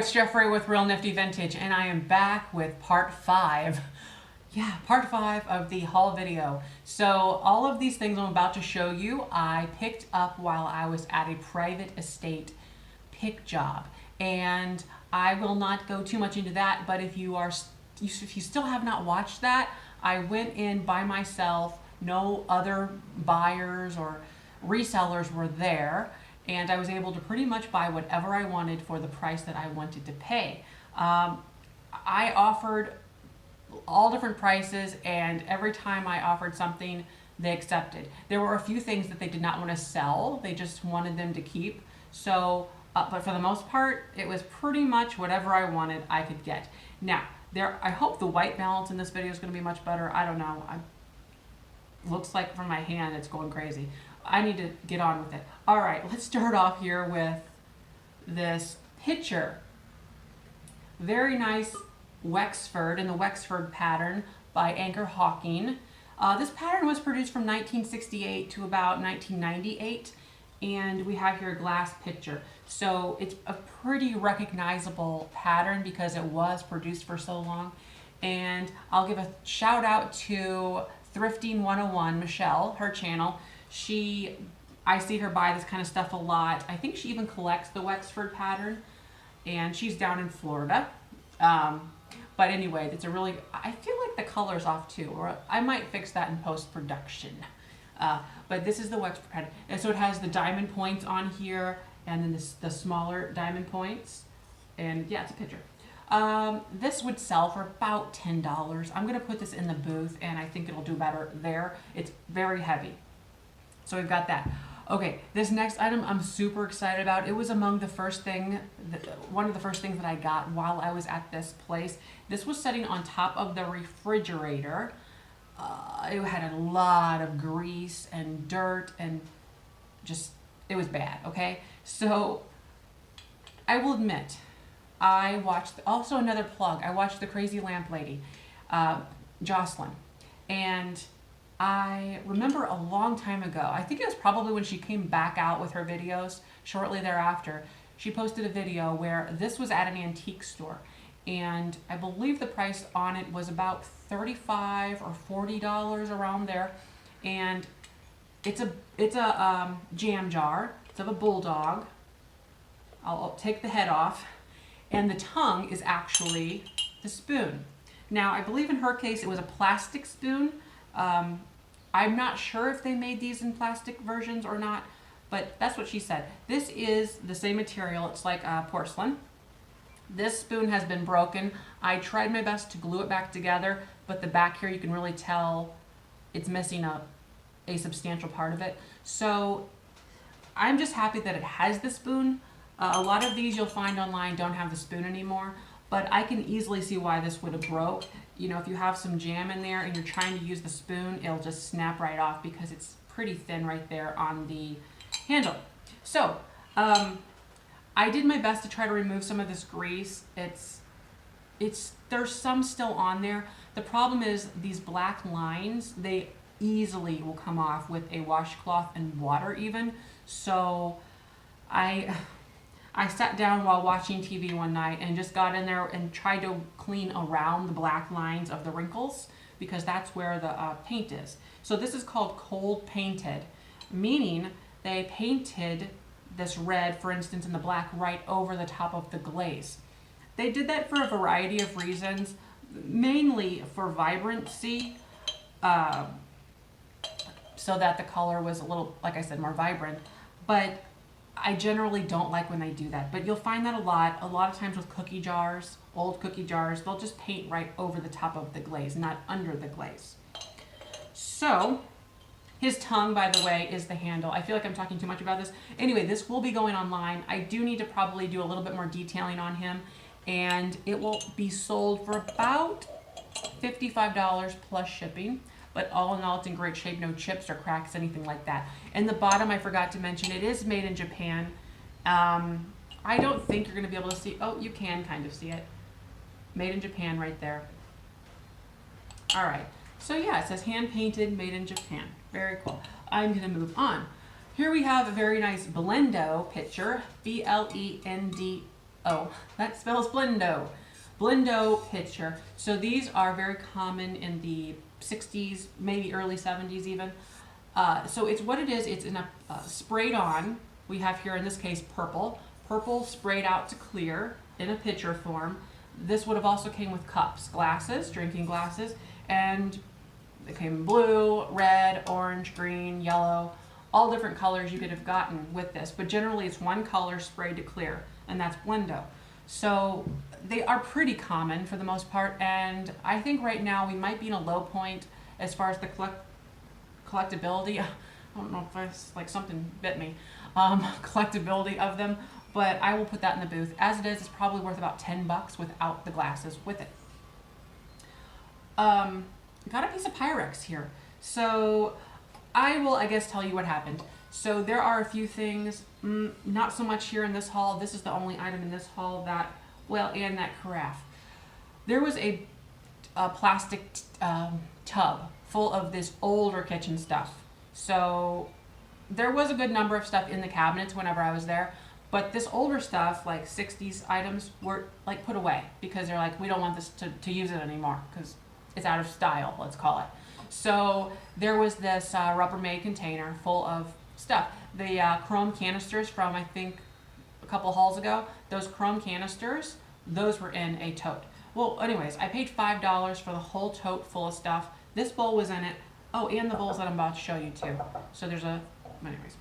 it's Jeffrey with Real Nifty Vintage, and I am back with part 5. Yeah, part 5 of the haul video. So all of these things I'm about to show you, I picked up while I was at a private estate pick job. And I will not go too much into that, but if you still have not watched that, I went in by myself, no other buyers or resellers were there, and I was able to pretty much buy whatever I wanted for the price that I wanted to pay. I offered all different prices, and every time I offered something, they accepted. There were a few things that they did not want to sell, they just wanted them to keep. So, but for the most part, it was pretty much whatever I wanted, I could get. Now, I hope the white balance in this video is going to be much better. I don't know. Looks like from my hand it's going crazy. I need to get on with it. All right, let's start off here with this picture. Very nice Wexford in the Wexford pattern by Anchor Hawking. This pattern was produced from 1968 to about 1998, and we have here a glass picture. So it's a pretty recognizable pattern because it was produced for so long. And I'll give a shout out to Thrifting 101, Michelle, her channel. I see her buy this kind of stuff a lot. I think she even collects the Wexford pattern, and she's down in Florida. But anyway, it's I feel like the color's off too, or I might fix that in post-production. But this is the Wexford pattern. And so it has the diamond points on here, and then the smaller diamond points. And yeah, it's a picture. This would sell for about $10. I'm gonna put this in the booth, and I think it'll do better there. It's very heavy. So we've got that. Okay, this next item I'm super excited about. It was among the one of the first things that I got while I was at this place. This was sitting on top of the refrigerator. It had a lot of grease and dirt and it was bad, okay? So I will admit, I watched, also another plug, I watched the Crazy Lamp Lady, Jocelyn, and I remember a long time ago, I think it was probably when she came back out with her videos shortly thereafter, she posted a video where this was at an antique store, and I believe the price on it was about $35 or $40 around there, and it's a jam jar. It's of a bulldog. I'll take the head off, and the tongue is actually the spoon. Now, I believe in her case it was a plastic spoon. I'm not sure if they made these in plastic versions or not, but that's what she said. This is the same material. It's like porcelain. This spoon has been broken. I tried my best to glue it back together, but the back here you can really tell it's missing a substantial part of it. So I'm just happy that it has the spoon. A lot of these you'll find online don't have the spoon anymore, but I can easily see why this would have broke. You know, if you have some jam in there and you're trying to use the spoon, it'll just snap right off because it's pretty thin right there on the handle. So, I did my best to try to remove some of this grease. There's some still on there. The problem is these black lines, they easily will come off with a washcloth and water even. So, I sat down while watching TV one night and just got in there and tried to clean around the black lines of the wrinkles because that's where the paint is. So this is called cold painted, meaning they painted this red, for instance, in the black right over the top of the glaze. They did that for a variety of reasons, mainly for vibrancy, so that the color was a little, like I said, more vibrant. But I generally don't like when they do that, but you'll find that a lot of times with cookie jars, old cookie jars, they'll just paint right over the top of the glaze, not under the glaze. So, his tongue, by the way, is the handle. I feel like I'm talking too much about this. Anyway, this will be going online. I do need to probably do a little bit more detailing on him, and it will be sold for about $55 plus shipping. But all in all, it's in great shape, no chips or cracks, anything like that. And the bottom, I forgot to mention, it is made in Japan. I don't think you're going to be able to see, oh, you can kind of see it. Made in Japan right there. All right, so yeah, it says hand-painted, made in Japan. Very cool. I'm going to move on. Here we have a very nice Blendo picture, B-L-E-N-D Oh, that spells Blindo. Blindo pitcher. So these are very common in the 60s, maybe early 70s even. So it's what it is. It's in a sprayed on. We have here in this case purple. Purple sprayed out to clear in a pitcher form. This would have also came with cups, glasses, drinking glasses, and it came blue, red, orange, green, yellow, all different colors you could have gotten with this. But generally it's one color sprayed to clear, and that's Blindo. So they are pretty common for the most part, and I think right now we might be in a low point as far as the collectability. I don't know if it's like something bit me. Collectability of them, but I will put that in the booth. As it is, it's probably worth about $10 without the glasses with it. Got a piece of Pyrex here. So I will, I guess, tell you what happened. So there are a few things, not so much here in this haul. This is the only item in this haul that, well, and that carafe. There was a plastic tub full of this older kitchen stuff. So there was a good number of stuff in the cabinets whenever I was there, but this older stuff, like 60s items, were like put away because they're like, we don't want this to use it anymore because it's out of style, let's call it. So there was this Rubbermaid container full of stuff. The chrome canisters from, I think, a couple hauls ago, those chrome canisters, those were in a tote. Well, anyways, I paid $5 for the whole tote full of stuff. This bowl was in it. Oh, and the bowls that I'm about to show you too. So there's anyways.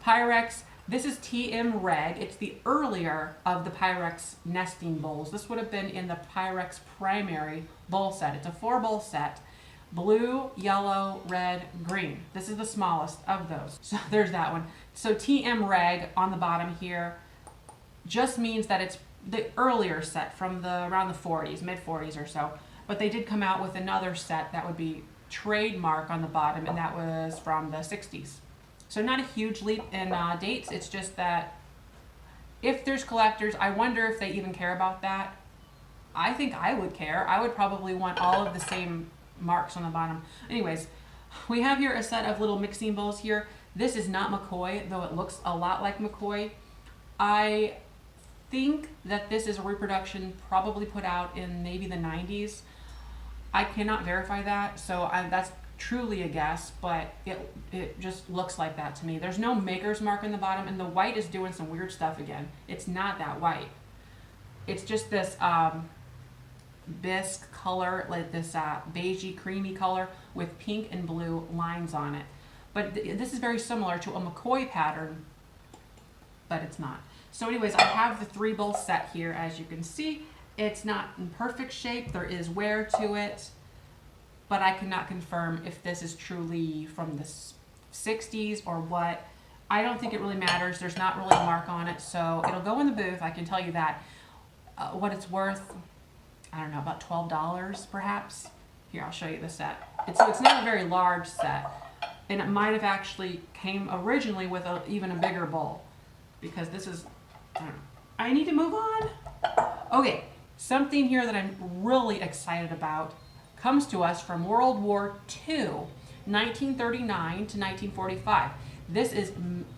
Pyrex, this is TM Reg. It's the earlier of the Pyrex nesting bowls. This would have been in the Pyrex primary bowl set. It's a 4-bowl set. Blue, yellow, red, green. This is the smallest of those. So there's that one. So TM Reg on the bottom here just means that it's the earlier set from around the 40s, mid 40s or so. But they did come out with another set that would be trademark on the bottom, and that was from the 60s. So not a huge leap in dates. It's just that if there's collectors, I wonder if they even care about that. I think I would care. I would probably want all of the same marks on the bottom. Anyways, we have here a set of little mixing bowls here. This is not McCoy, though it looks a lot like McCoy. I think that this is a reproduction probably put out in maybe the 90s. I cannot verify that, so that's truly a guess, but it just looks like that to me. There's no maker's mark in the bottom, and the white is doing some weird stuff again. It's not that white. It's just this bisque color, like this beigey, creamy color with pink and blue lines on it. But this is very similar to a McCoy pattern, but it's not. So anyways, I have the 3-bowl set here, as you can see. It's not in perfect shape. There is wear to it, but I cannot confirm if this is truly from the 60s or what. I don't think it really matters. There's not really a mark on it, so it'll go in the booth. I can tell you that. What it's worth, I don't know, about $12 perhaps. Here, I'll show you the set. It's not a very large set, and it might have actually came originally with even a bigger bowl, because this is, I don't know. I need to move on. Okay. Something here that I'm really excited about comes to us from World War II, 1939 to 1945. This is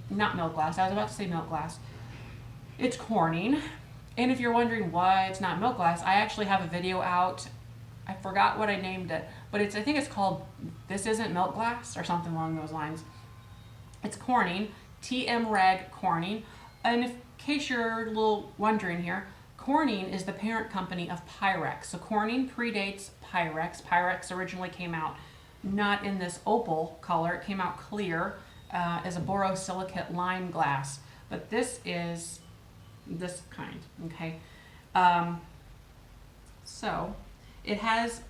not milk glass. I was about to say milk glass. It's Corning. And if you're wondering why it's not milk glass, I actually have a video out. I forgot what I named it, but I think it's called This Isn't Milk Glass or something along those lines. It's Corning, TM Reg Corning. And in case you're a little wondering here, Corning is the parent company of Pyrex. So Corning predates Pyrex. Pyrex originally came out not in this opal color. It came out clear as a borosilicate lime glass. But this is this kind, okay? So it has,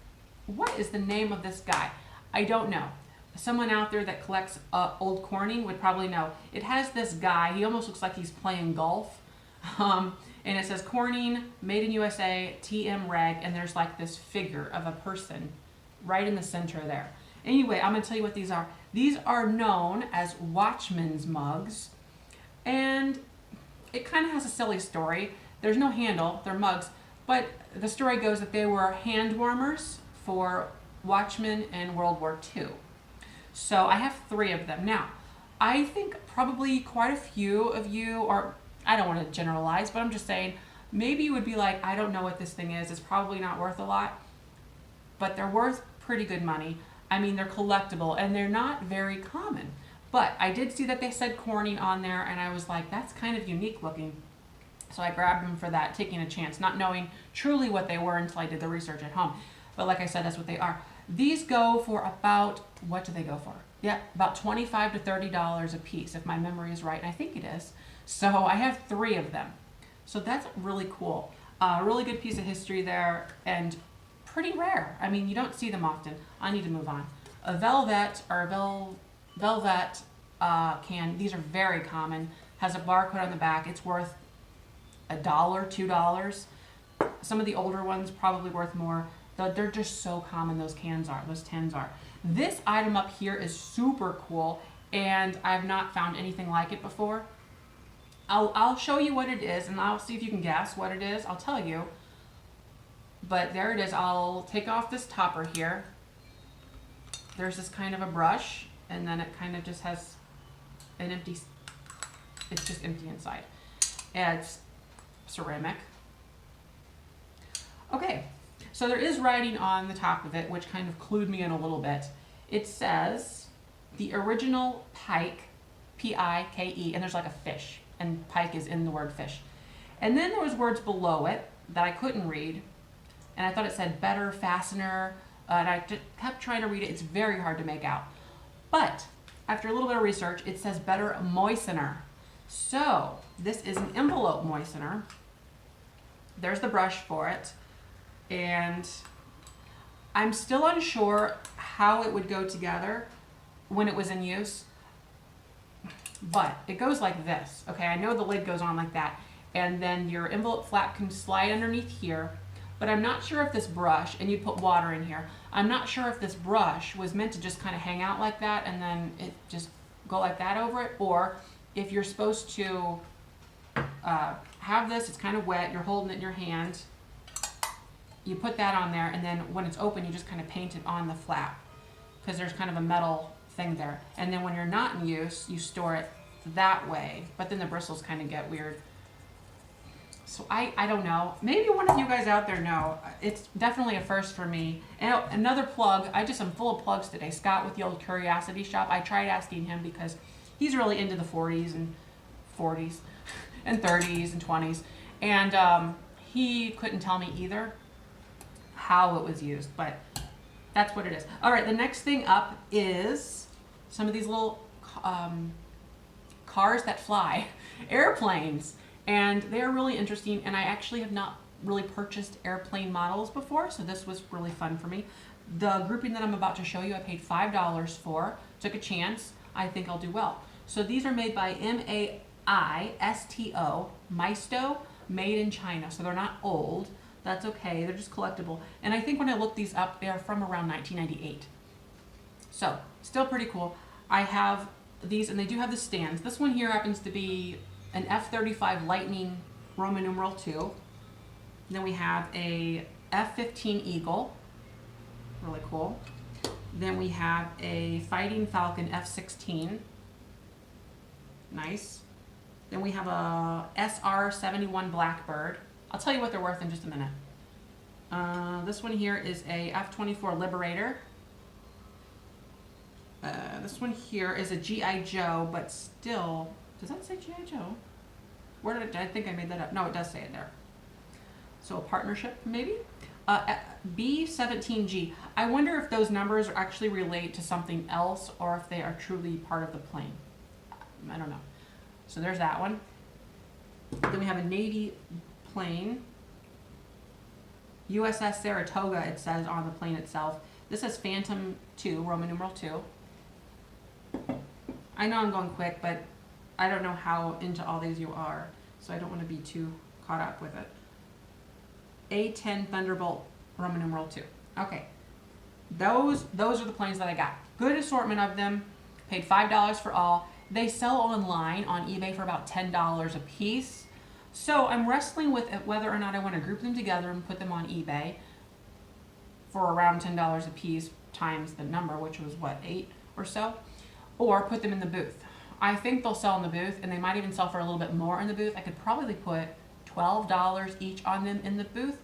what is the name of this guy? I don't know. Someone out there that collects old Corning would probably know. It has this guy. He almost looks like he's playing golf. And it says Corning, made in USA, TM Reg, and there's like this figure of a person right in the center there. Anyway, I'm going to tell you what these are. These are known as Watchman's mugs, and it kind of has a silly story. There's no handle, they're mugs, but the story goes that they were hand warmers for watchmen in World War II. So I have 3 of them. Now, I think probably quite a few of you, or I don't want to generalize, but I'm just saying, maybe you would be like, I don't know what this thing is. It's probably not worth a lot, but they're worth pretty good money. I mean, they're collectible and they're not very common. But I did see that they said corning on there, and I was like, that's kind of unique looking. So I grabbed them for that, taking a chance, not knowing truly what they were until I did the research at home. But like I said, that's what they are. These go for about, what do they go for? Yeah, about $25 to $30 a piece, if my memory is right, and I think it is. So I have 3 of them. So that's really cool. Really good piece of history there, and pretty rare. I mean, you don't see them often. I need to move on. A velvet, or velvet can, these are very common, has a barcode on the back. It's worth $1, $2. Some of the older ones probably worth more. They're just so common, those cans are, those tins are. This item up here is super cool, and I've not found anything like it before. I'll show you what it is, and I'll see if you can guess what it is. I'll tell you. But there it is. I'll take off this topper here. There's this kind of a brush, and then it kind of just has an empty, it's just empty inside. And it's ceramic. Okay, so there is writing on the top of it, which kind of clued me in a little bit. It says, the original pike, P-I-K-E, and there's like a fish, and pike is in the word fish. And then there was words below it that I couldn't read, and I thought it said better fastener, and I just kept trying to read it. It's very hard to make out. But after a little bit of research, it says better moistener. So this is an envelope moistener. There's the brush for it. And I'm still unsure how it would go together when it was in use. But it goes like this. Okay, I know the lid goes on like that. And then your envelope flap can slide underneath here. But I'm not sure if this brush, and you put water in here, I'm not sure if this brush was meant to just kind of hang out like that and then it just go like that over it, or if you're supposed to have this, it's kind of wet, you're holding it in your hand, you put that on there, and then when it's open, you just kind of paint it on the flap, because there's kind of a metal thing there. And then when you're not in use, you store it that way, but then the bristles kind of get weird. So I don't know. Maybe one of you guys out there know. It's definitely a first for me. And another plug, I just am full of plugs today. Scott with the old Curiosity Shop. I tried asking him because he's really into the 40s and 40s and 30s and 20s. And he couldn't tell me either how it was used, but that's what it is. All right, the next thing up is some of these little cars that fly, airplanes. And they're really interesting, and I actually have not really purchased airplane models before, so this was really fun for me. The grouping that I'm about to show you, I paid $5 for, took a chance. I think I'll do well. So these are made by M-A-I-S-T-O, Maisto, made in China. So they're not old, that's okay, they're just collectible. And I think when I looked these up, they are from around 1998. So, still pretty cool. I have these, and they do have the stands. This one here happens to be an F-35 Lightning Roman numeral 2. Then we have a F-15 Eagle, really cool. Then we have a Fighting Falcon F-16, nice. Then we have a SR-71 Blackbird. I'll tell you what they're worth in just a minute. This one here is a F-24 Liberator. This one here is a G.I. Joe, but still, does that say G.I. Joe? Where did I think I made that up? No, it does say it there. So a partnership, maybe? B-17G. I wonder if those numbers actually relate to something else or if they are truly part of the plane. I don't know. So there's that one. Then we have a Navy plane. USS Saratoga, it says on the plane itself. This is Phantom 2, Roman numeral 2. I know I'm going quick, but I don't know how into all these you are, so I don't want to be too caught up with it. A-10 Thunderbolt, Roman numeral 2. Okay, those are the planes that I got. Good assortment of them. Paid $5 for all. They sell online on eBay for about $10 a piece. So I'm wrestling with whether or not I want to group them together and put them on eBay for around $10 a piece times the number, which was what, 8 or so, or put them in the booth. I think they'll sell in the booth, and they might even sell for a little bit more in the booth. I could probably put $12 each on them in the booth,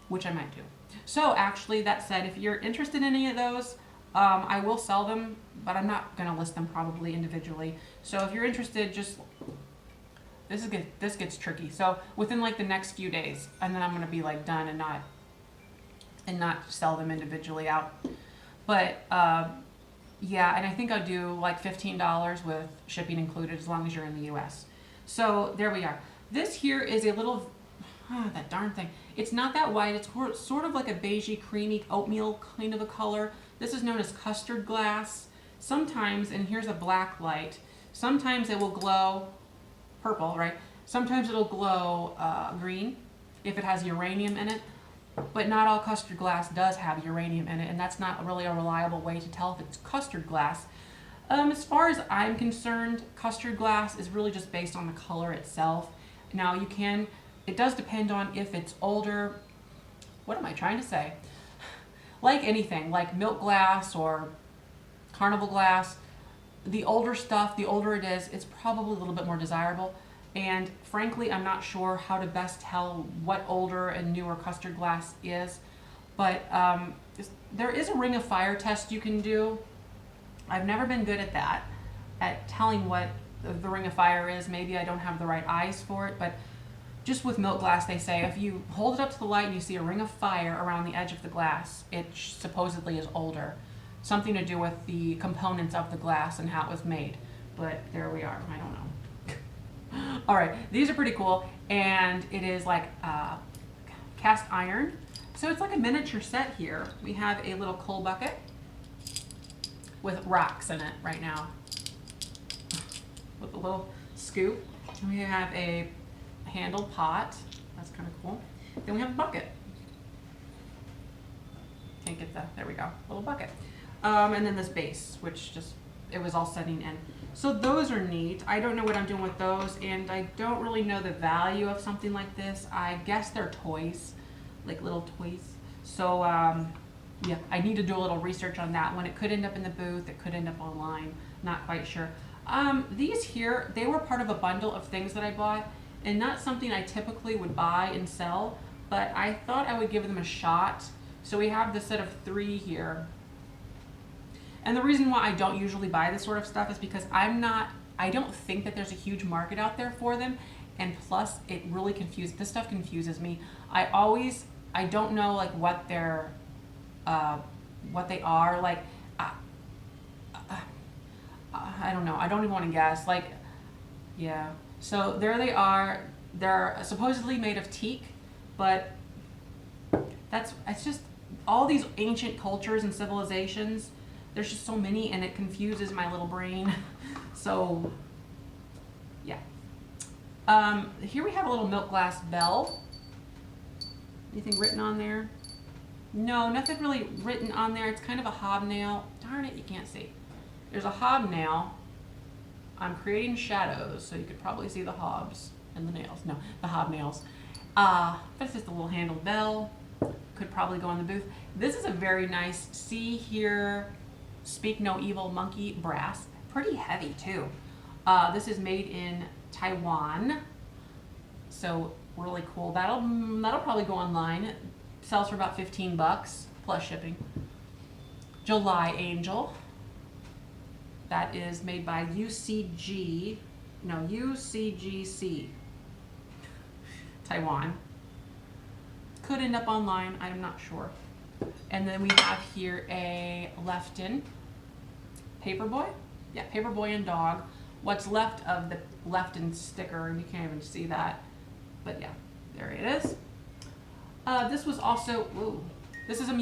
which I might do. So actually, that said, if you're interested in any of those, I will sell them, but I'm not going to list them probably individually. So if you're interested, just, this gets tricky. So within like the next few days, and then I'm going to be like done and not sell them individually out. But yeah, and I think I'll do like $15 with shipping included as long as you're in the US. So there we are. This here is a little, that darn thing. It's not that white. It's sort of like a beigey, creamy oatmeal kind of a color. This is known as Custard Glass. Sometimes, and here's a black light, sometimes it will glow purple, right? Sometimes it'll glow green if it has uranium in it. But not all custard glass does have uranium in it, and that's not really a reliable way to tell if it's custard glass. As far as I'm concerned, custard glass is really just based on the color itself. Now it does depend on if it's older. What am I trying to say? Like anything, like milk glass or carnival glass, the older stuff, the older it is, it's probably a little bit more desirable. And frankly, I'm not sure how to best tell what older and newer custard glass is, but there is a ring of fire test you can do. I've never been good at that, at telling what the ring of fire is. Maybe I don't have the right eyes for it, but just with milk glass, they say if you hold it up to the light and you see a ring of fire around the edge of the glass, it supposedly is older. Something to do with the components of the glass and how it was made. But there we are. I don't know. All right, these are pretty cool, and it is like cast iron. So it's like a miniature set here. We have a little coal bucket with rocks in it right now, with a little scoop. And we have a handled pot. That's kind of cool. Then we have a bucket. Can't get that. There we go. Little bucket. And then this base, which just, it was all setting in. So those are neat. I don't know what I'm doing with those, and I don't really know the value of something like this. I guess they're toys, like little toys. So yeah, I need to do a little research on that one. It could end up in the booth. It could end up online. Not quite sure. These here, they were part of a bundle of things that I bought, and not something I typically would buy and sell, but I thought I would give them a shot. So we have the set of 3 here. And the reason why I don't usually buy this sort of stuff is because I don't think that there's a huge market out there for them. And plus, it really this stuff confuses me. I don't know like what they are. Like, I don't know. I don't even want to guess. Like, yeah. So there they are. They're supposedly made of teak, but it's just all these ancient cultures and civilizations. There's just so many, and it confuses my little brain. So, yeah. Here we have a little milk glass bell. Anything written on there? No, nothing really written on there. It's kind of a hobnail. Darn it, you can't see. There's a hobnail. I'm creating shadows, so you could probably see the hobs and the nails. No, the hobnails. That's just a little handled bell. Could probably go in the booth. This is a very nice, see here, Speak No Evil monkey brass. Pretty heavy too. This is made in Taiwan, so really cool. That'll probably go online. It sells for about $15 plus shipping. July Angel. That is made by UCGC, Taiwan. Could end up online, I'm not sure. And then we have here a Lefton Paperboy. Yeah, Paperboy and Dog. What's left of the Lefton sticker, and you can't even see that. But yeah, there it is. This was also, this is a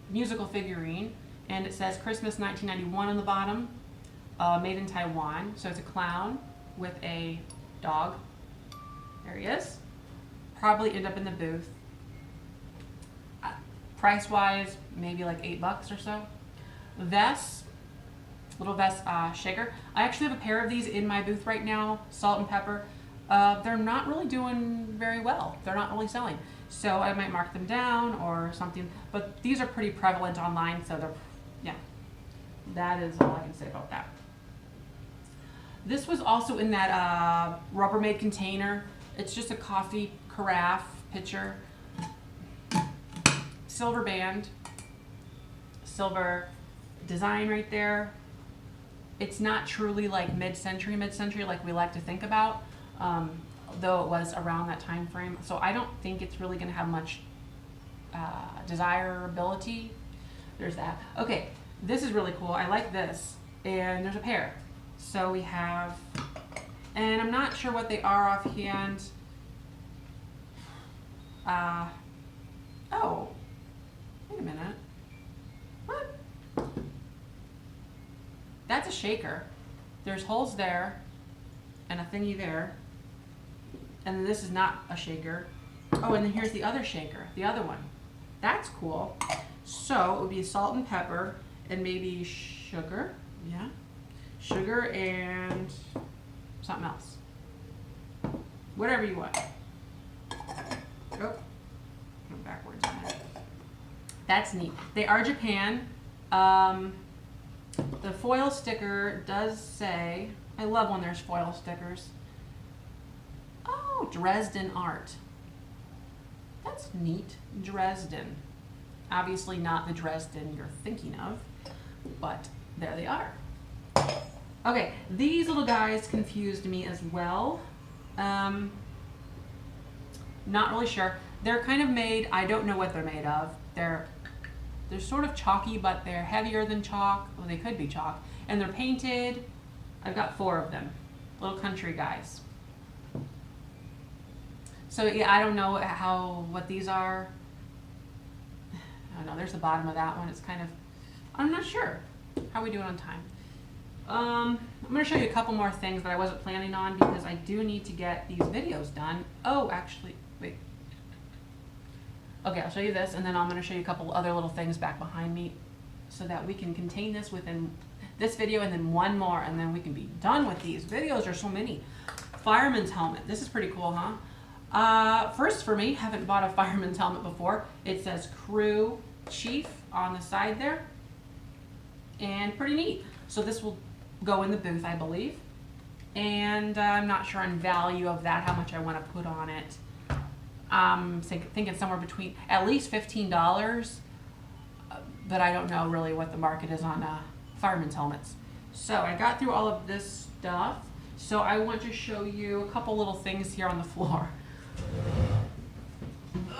musical figurine, and it says Christmas 1991 on the bottom. Made in Taiwan. So it's a clown with a dog. There he is. Probably end up in the booth. Price wise, maybe like $8 or so. Vest, little vest shaker. I actually have a pair of these in my booth right now, salt and pepper. They're not really doing very well. They're not really selling. So I might mark them down or something. But these are pretty prevalent online, so they're, yeah. That is all I can say about that. This was also in that Rubbermaid container. It's just a coffee carafe pitcher. Silver band, silver design right there. It's not truly like mid-century like we like to think about, though it was around that time frame. So I don't think it's really going to have much desirability. There's that. Okay, this is really cool. I like this. And there's a pair. So we have, and I'm not sure what they are offhand. Oh, wait a minute. What? That's a shaker. There's holes there and a thingy there. And then this is not a shaker. Oh, and then here's the other shaker, the other one. That's cool. So it would be salt and pepper and maybe sugar. Yeah. Sugar and something else. Whatever you want. Oh, I'm backwards on it. That's neat. They are Japan. The foil sticker does say, I love when there's foil stickers. Oh, Dresden art. That's neat. Dresden. Obviously not the Dresden you're thinking of, but there they are. Okay, these little guys confused me as well. Not really sure. They're kind of made, I don't know what they're made of. They're sort of chalky, but they're heavier than chalk. Well, they could be chalk. And they're painted. I've got 4 of them. Little country guys. So yeah, I don't know what these are. I don't know, there's the bottom of that one. It's kind of, I'm not sure. How are we doing on time? I'm going to show you a couple more things that I wasn't planning on because I do need to get these videos done. Oh, actually, wait. Okay, I'll show you this, and then I'm going to show you a couple other little things back behind me so that we can contain this within this video and then one more, and then we can be done with these. Videos are so many. Fireman's helmet. This is pretty cool, huh? First for me, haven't bought a fireman's helmet before. It says Crew Chief on the side there, and pretty neat. So this will go in the booth, I believe. And I'm not sure on value of that, how much I want to put on it. Thinking somewhere between at least $15, but I don't know really what the market is on fireman's helmets. So I got through all of this stuff. So I want to show you a couple little things here on the floor.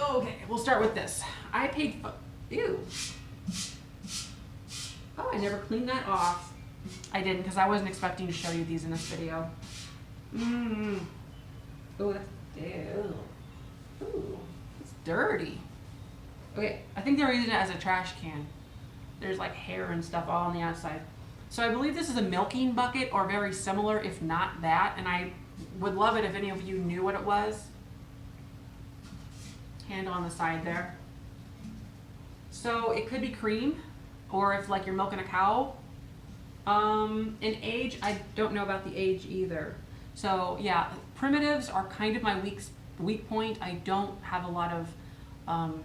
Okay, we'll start with this. I paid, ew. Oh, I never cleaned that off. I didn't because I wasn't expecting to show you these in this video. Oh, that's, ew. Ooh, it's dirty. Okay, I think they're using it as a trash can. There's like hair and stuff all on the outside. So I believe this is a milking bucket or very similar, if not that. And I would love it if any of you knew what it was. Handle on the side there. So it could be cream, or if like you're milking a cow. In age, I don't know about the age either. So yeah, primitives are kind of my weak point. I don't have a lot of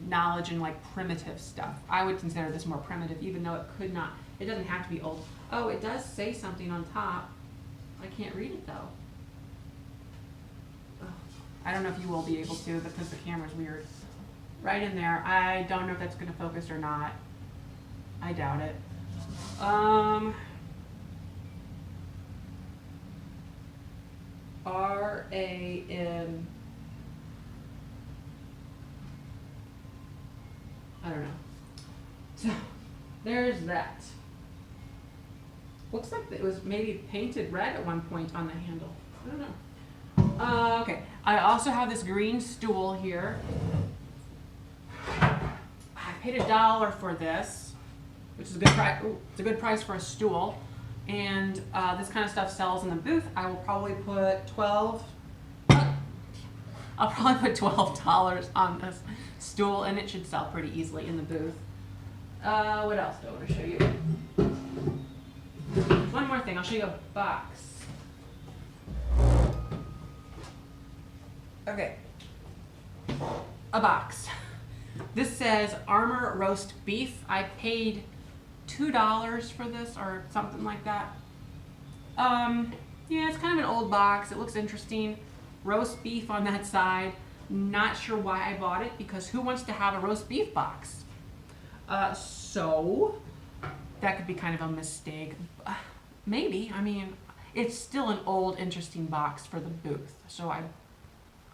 knowledge in like primitive stuff. I would consider this more primitive, even though it could not. It doesn't have to be old. Oh, it does say something on top. I can't read it though. Ugh. I don't know if you will be able to because the camera's weird. Right in there. I don't know if that's going to focus or not. I doubt it. R-A-N. I don't know. So there's that. Looks like it was maybe painted red at one point on the handle. I don't know. Okay. I also have this green stool here. I paid $1 for this, which is a good price. It's a good price for a stool. And this kind of stuff sells in the booth. I will probably put I'll probably put $12 on this stool, and it should sell pretty easily in the booth. What else do I want to show you? One more thing. I'll show you a box. Okay. A box. This says Armor Roast Beef. I paid $2 for this or something like that. Yeah, it's kind of an old box. It looks interesting. Roast beef on that side. Not sure why I bought it, because who wants to have a roast beef box? So that could be kind of a mistake. Maybe. I mean, it's still an old, interesting box for the booth. So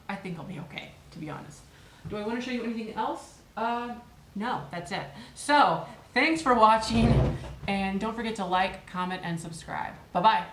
I think I'll be okay, to be honest. Do I want to show you anything else? No, that's it. So thanks for watching, and don't forget to like, comment, and subscribe. Bye-bye.